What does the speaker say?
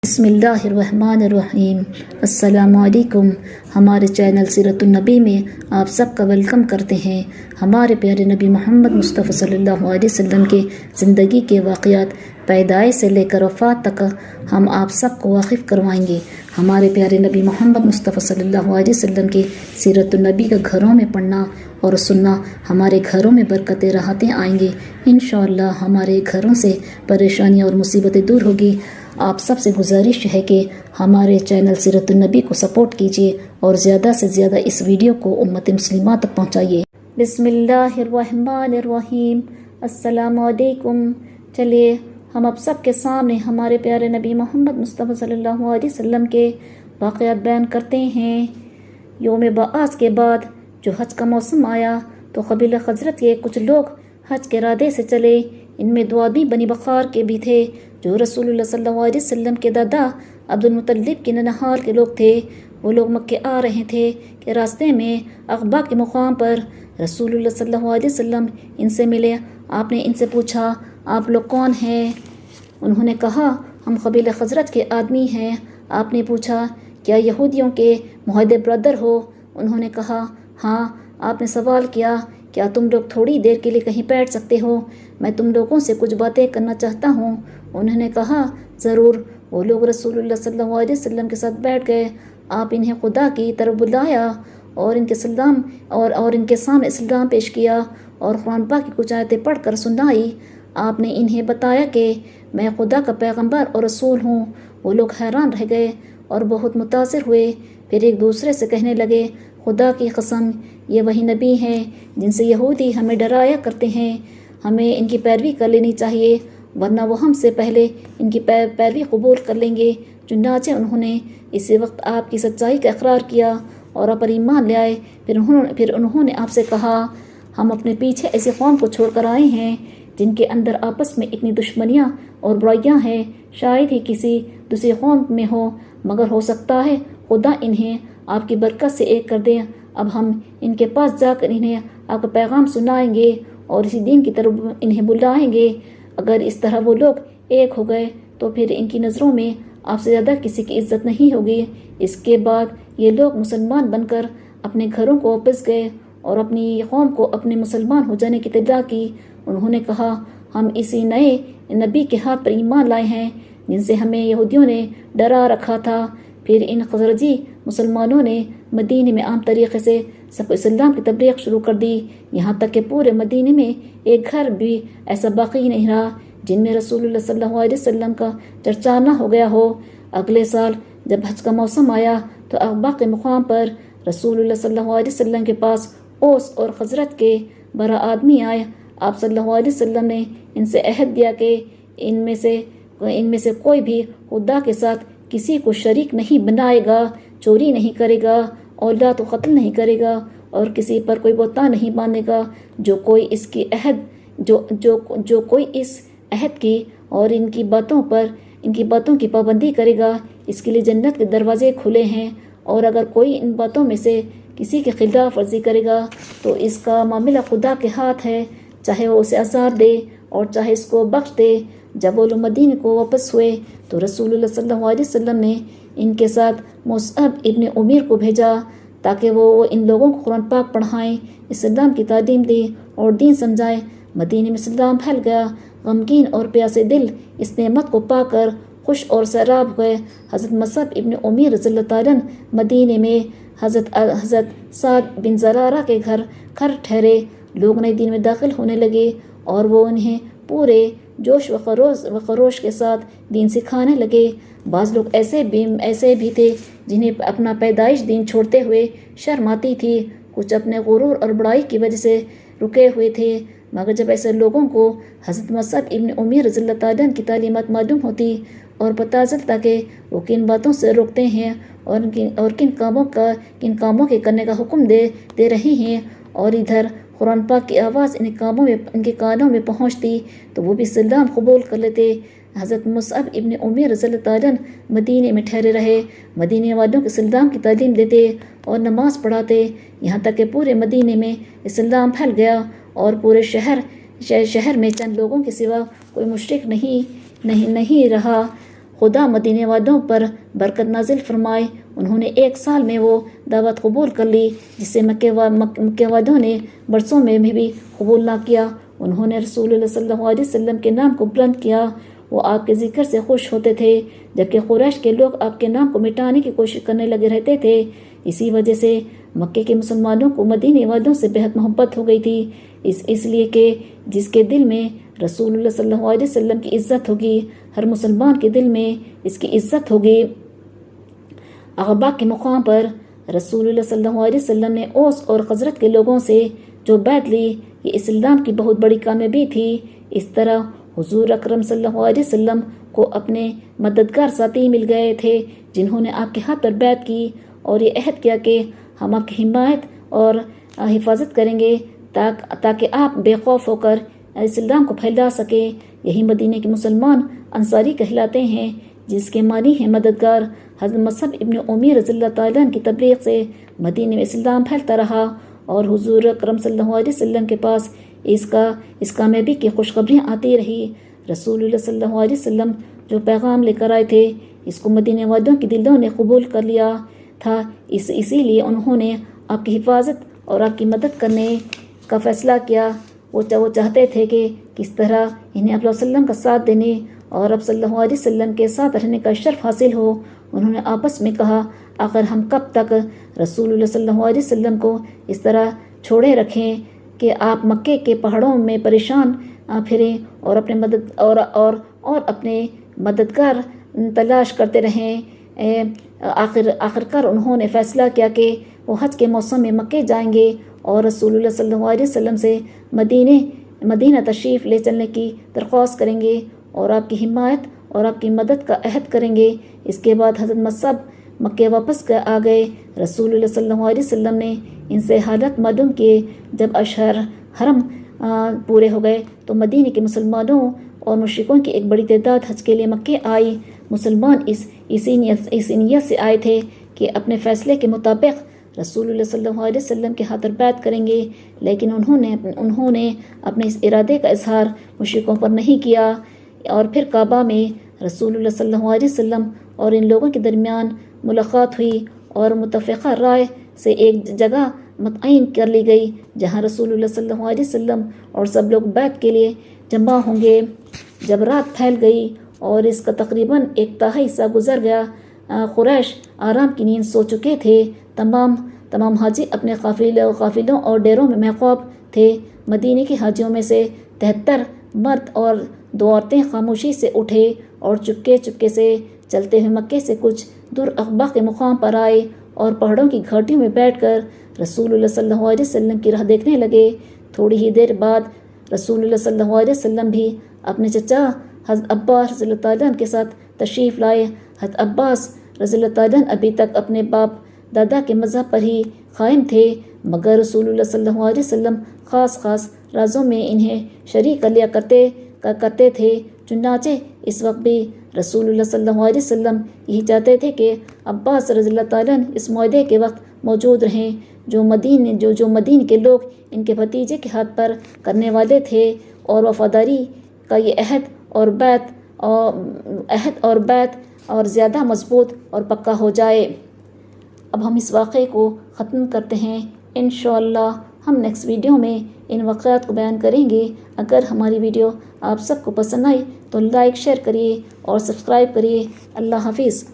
بسم اللہ الرحمن الرحیم۔ السلام علیکم۔ ہمارے چینل سیرت النبی میں آپ سب کا ویلکم کرتے ہیں۔ ہمارے پیارے نبی محمد مصطفیٰ صلی اللہ علیہ وسلم کے زندگی کے واقعات پیدائش سے لے کر وفات تک ہم آپ سب کو واقف کروائیں گے۔ ہمارے پیارے نبی محمد مصطفیٰ صلی اللہ علیہ وسلم کے سیرت النبی کا گھروں میں پڑھنا اور سننا ہمارے گھروں میں برکتیں راحتیں آئیں گے۔ انشاءاللہ ہمارے گھروں سے پریشانیاں اور مصیبتیں دور ہوگی۔ آپ سب سے گزارش ہے کہ ہمارے چینل سیرت النبی کو سپورٹ کیجیے اور زیادہ سے زیادہ اس ویڈیو کو امت مسلمہ تک پہنچائیے۔ بسم اللہ الرحمن الرحیم۔ السلام علیکم۔ چلیے ہم اب سب کے سامنے ہمارے پیارے نبی محمد مصطفیٰ صلی اللہ علیہ وسلم کے واقعات بیان کرتے ہیں۔ یوم بعث کے بعد جو حج کا موسم آیا تو قبیلہ خزرج کے کچھ لوگ حج کے ارادے سے چلے۔ ان میں دو آدمی بنی بخار کے بھی تھے جو رسول اللہ صلی اللہ علیہ وسلم کے دادا عبد المطلب کے ننہال کے لوگ تھے۔ وہ لوگ مکے آ رہے تھے کہ راستے میں عقبہ کے مقام پر رسول اللہ صلی اللہ علیہ وسلم ان سے ملے۔ آپ نے ان سے پوچھا آپ لوگ کون ہیں؟ انہوں نے کہا ہم قبیلہ خزرج کے آدمی ہیں۔ آپ نے پوچھا کیا یہودیوں کے معاہدے برادر ہو؟ انہوں نے کہا ہاں۔ آپ نے سوال کیا کیا تم لوگ تھوڑی دیر کے لیے کہیں بیٹھ سکتے ہو؟ میں تم لوگوں سے کچھ باتیں کرنا چاہتا ہوں۔ انہوں نے کہا ضرور۔ وہ لوگ رسول اللہ صلی اللہ علیہ وسلم کے ساتھ بیٹھ گئے۔ آپ انہیں خدا کی طرف بلایا اور ان کے سامنے سلام پیش کیا اور قرآن پاک کی کچھ آیتیں پڑھ کر سنائی۔ آپ نے انہیں بتایا کہ میں خدا کا پیغمبر اور رسول ہوں۔ وہ لوگ حیران رہ گئے اور بہت متاثر ہوئے۔ پھر ایک دوسرے سے کہنے لگے خدا کی قسم یہ وہی نبی ہیں جن سے یہودی ہمیں ڈرایا کرتے ہیں۔ ہمیں ان کی پیروی کر لینی چاہیے ورنہ وہ ہم سے پہلے ان کی پیروی قبول کر لیں گے۔ چنانچہ انہوں نے اسی وقت آپ کی سچائی کا اقرار کیا اور آپ پر ایمان لے آئے۔ پھر انہوں نے آپ سے کہا ہم اپنے پیچھے ایسی قوم کو چھوڑ کر آئے ہیں جن کے اندر آپس میں اتنی دشمنیاں اور برائیاں ہیں، شاید ہی کسی دوسری قوم میں ہو، مگر ہو سکتا ہے خدا انہیں آپ کی برکت سے ایک کر دیں۔ اب ہم ان کے پاس جا کر انہیں آپ کا پیغام سنائیں گے اور اسی دین کی طرف انہیں بلائیں گے۔ اگر اس طرح وہ لوگ ایک ہو گئے تو پھر ان کی نظروں میں آپ سے زیادہ کسی کی عزت نہیں ہوگی۔ اس کے بعد یہ لوگ مسلمان بن کر اپنے گھروں کو واپس گئے اور اپنی قوم کو اپنے مسلمان ہو جانے کی اطلاع کی۔ انہوں نے کہا ہم اسی نئے نبی کے ہاتھ پر ایمان لائے ہیں جن سے ہمیں یہودیوں نے ڈرا رکھا تھا۔ پھر ان خزرجی مسلمانوں نے مدینے میں عام طریقے سے سب کو اسلام کی تبلیغ شروع کر دی، یہاں تک کہ پورے مدینے میں ایک گھر بھی ایسا باقی نہیں رہا جن میں رسول اللہ صلی اللہ علیہ وسلم کا چرچا نہ ہو گیا ہو۔ اگلے سال جب حج کا موسم آیا تو عقبہ کے مقام پر رسول اللہ صلی اللہ علیہ وسلم کے پاس اوس اور خزرج کے 12 آدمی آئے۔ آپ صلی اللہ علیہ وسلم نے ان سے عہد دیا کہ ان میں سے کوئی بھی خدا کے ساتھ کسی کو شریک نہیں بنائے گا، چوری نہیں کرے گا، اولاد کو قتل نہیں کرے گا اور کسی پر کوئی بہتان نہیں باندھے گا۔ جو کوئی اس عہد کی اور ان کی باتوں کی پابندی کرے گا اس کے لیے جنت کے دروازے کھلے ہیں، اور اگر کوئی ان باتوں میں سے کسی کی خلاف ورزی کرے گا تو اس کا معاملہ خدا کے ہاتھ ہے، چاہے وہ اسے عذاب دے اور چاہے اس کو بخش دے۔ جب وہ لوگ مدینے کو واپس ہوئے تو رسول اللہ صلی اللہ علیہ وسلم نے ان کے ساتھ مصعب ابن عمیر کو بھیجا تاکہ وہ ان لوگوں کو قرآن پاک پڑھائیں، اسلام کی تعلیم دیں اور دین سمجھائیں۔ مدینے میں اسلام پھیل گیا۔ غمگین اور پیاسے دل اس نعمت کو پا کر خوش اور سیراب ہوئے۔ حضرت مصعب ابن عمیر رضی اللہ تعالیٰ مدینے میں حضرت سعد بن زرارہ کے گھر ٹھہرے۔ لوگ نئے دین میں داخل ہونے لگے اور وہ انہیں پورے جوش و خروش کے ساتھ دین سکھانے لگے۔ بعض لوگ ایسے بھی تھے جنہیں اپنا پیدائش دین چھوڑتے ہوئے شرم آتی تھی، کچھ اپنے غرور اور بڑائی کی وجہ سے رکے ہوئے تھے، مگر جب ایسے لوگوں کو حضرت مصعب ابن عمیر رضی اللہ تعالیٰ کی تعلیمات معلوم ہوتی اور پتہ چلتا کہ وہ کن باتوں سے روکتے ہیں اور کن کاموں کے کرنے کا حکم دے رہے ہیں، اور ادھر قرآن پاک کی آواز ان کے کانوں میں پہنچتی تو وہ بھی اسلام قبول کر لیتے۔ حضرت مصعب ابن عمیر رضی اللہ تعالیٰ مدینے میں ٹھہرے رہے، مدینے والوں کو اسلام کی تعلیم دیتے اور نماز پڑھاتے، یہاں تک کہ پورے مدینے میں اسلام پھیل گیا اور پورے شہر میں چند لوگوں کے سوا کوئی مشرک نہیں رہا۔ خدا مدینے والوں پر برکت نازل فرمائے۔ انہوں نے 1 سال میں وہ دعوت قبول کر لی جسے مکے والوں نے برسوں میں بھی قبول نہ کیا۔ انہوں نے رسول اللہ صلی اللہ علیہ وسلم کے نام کو بلند کیا۔ وہ آپ کے ذکر سے خوش ہوتے تھے، جبکہ قریش کے لوگ آپ کے نام کو مٹانے کی کوشش کرنے لگے رہتے تھے۔ اسی وجہ سے مکے کے مسلمانوں کو مدینے والوں سے بہت محبت ہو گئی تھی، اس لیے کہ جس کے دل میں رسول اللہ صلی اللہ علیہ وسلم کی عزت ہوگی، ہر مسلمان کے دل میں اس کی عزت ہوگی۔ عقبہ کے مقام پر رسول اللہ صلی اللہ علیہ وسلم نے اوس اور خزرج کے لوگوں سے جو بیعت لی، یہ اسلام کی بہت بڑی کامیابی تھی۔ اس طرح حضور اکرم صلی اللہ علیہ وسلم کو اپنے مددگار ساتھی مل گئے تھے جنہوں نے آپ کے ہاتھ پر بیعت کی اور یہ عہد کیا کہ ہم آپ کی حمایت اور حفاظت کریں گے تاکہ آپ بے خوف ہو کر اسلام کو پھیلا سکیں۔ یہی مدینے کے مسلمان انصاری کہلاتے ہیں، جس کے معنی ہیں مددگار۔ حضرت مصعب ابن عمیر رضی اللہ تعالیٰ عنہ کی تبلیغ سے مدینے میں اسلام پھیلتا رہا اور حضور اکرم صلی اللہ علیہ وسلم کے پاس اس کامیابی کی خوشخبریاں آتی رہی۔ رسول اللہ صلی اللہ علیہ وسلم جو پیغام لے کر آئے تھے، اس کو مدینے والوں کے دلوں نے قبول کر لیا تھا، اسی لیے انہوں نے آپ کی حفاظت اور آپ کی مدد کرنے کا فیصلہ کیا۔ وہ چاہتے تھے کہ کس طرح انہیں آپ صلی اللہ علیہ وسلم کا ساتھ دینے اور آپ صلی اللہ علیہ وسلم کے ساتھ رہنے کا شرف حاصل ہو۔ انہوں نے آپس میں کہا، آخر ہم کب تک رسول اللہ صلی اللہ علیہ وسلم کو اس طرح چھوڑے رکھیں کہ آپ مکے کے پہاڑوں میں پریشان پھریں اور اپنے مددگار تلاش کرتے رہیں۔ آخرکار انہوں نے فیصلہ کیا کہ وہ حج کے موسم میں مکے جائیں گے اور رسول اللہ صلی اللہ علیہ وسلم سے مدینہ تشریف لے چلنے کی درخواست کریں گے اور آپ کی حمایت اور آپ کی مدد کا عہد کریں گے۔ اس کے بعد حضرت مصعب مکے واپس آ گئے۔ رسول اللہ صلی اللہ علیہ وسلم نے ان سے حالت معلوم کیے۔ جب اشہر حرم پورے ہو گئے تو مدینے کے مسلمانوں اور مشرکوں کی ایک بڑی تعداد حج کے لیے مکے آئی۔ مسلمان اسی نیت سے آئے تھے کہ اپنے فیصلے کے مطابق رسول اللہ صلی اللہ علیہ وسلم کے ہاتھ بیعت کریں گے، لیکن انہوں نے اپنے اس ارادے کا اظہار مشرکوں پر نہیں کیا۔ اور پھر کعبہ میں رسول اللہ صلی اللہ علیہ وسلم اور ان لوگوں کے درمیان ملاقات ہوئی اور متفقہ رائے سے ایک جگہ متعین کر لی گئی جہاں رسول اللہ صلی اللہ علیہ وسلم اور سب لوگ بیعت کے لیے جمع ہوں گے۔ جب رات پھیل گئی اور اس کا تقریباً 1/3 حصہ گزر گیا، قریش آرام کی نیند سو چکے تھے۔ تمام حاجی اپنے قافلوں اور ڈیروں میں محقوب تھے۔ مدینے کے حاجیوں میں سے 73 مرد اور 2 عورتیں خاموشی سے اٹھے اور چپکے سے چلتے ہوئے مکے سے کچھ دور عقبہ کے مقام پر آئے اور پہاڑوں کی گھاٹیوں میں بیٹھ کر رسول اللہ صلی اللہ علیہ وسلم کی راہ دیکھنے لگے۔ تھوڑی ہی دیر بعد رسول اللہ صلی اللہ علیہ وسلم بھی اپنے چچا حضرت عباس رضی اللہ تعالیٰ عنہ کے ساتھ تشریف لائے۔ حضرت عباس رضی اللہ تعالیٰ عنہ ابھی تک اپنے باپ دادا کے مذہب پر ہی قائم تھے، مگر رسول اللہ صلی اللہ علیہ وسلم خاص رازوں میں انہیں شریک کر لیا کرتے تھے۔ چنانچہ اس وقت بھی رسول اللہ صلی اللہ علیہ وسلم یہی چاہتے تھے کہ عباس رضی اللہ تعالیٰ عنہ اس معاہدے کے وقت موجود رہیں جو مدین کے لوگ ان کے بھتیجے کے ہاتھ پر کرنے والے تھے، اور وفاداری کا یہ عہد اور بیعت اور زیادہ مضبوط اور پکا ہو جائے۔ اب ہم اس واقعے کو ختم کرتے ہیں۔ انشاءاللہ ہم نیکسٹ ویڈیو میں ان واقعات کو بیان کریں گے۔ اگر ہماری ویڈیو آپ سب کو پسند آئی تو لائک شیئر کریے اور سبسکرائب کریے۔ اللہ حافظ۔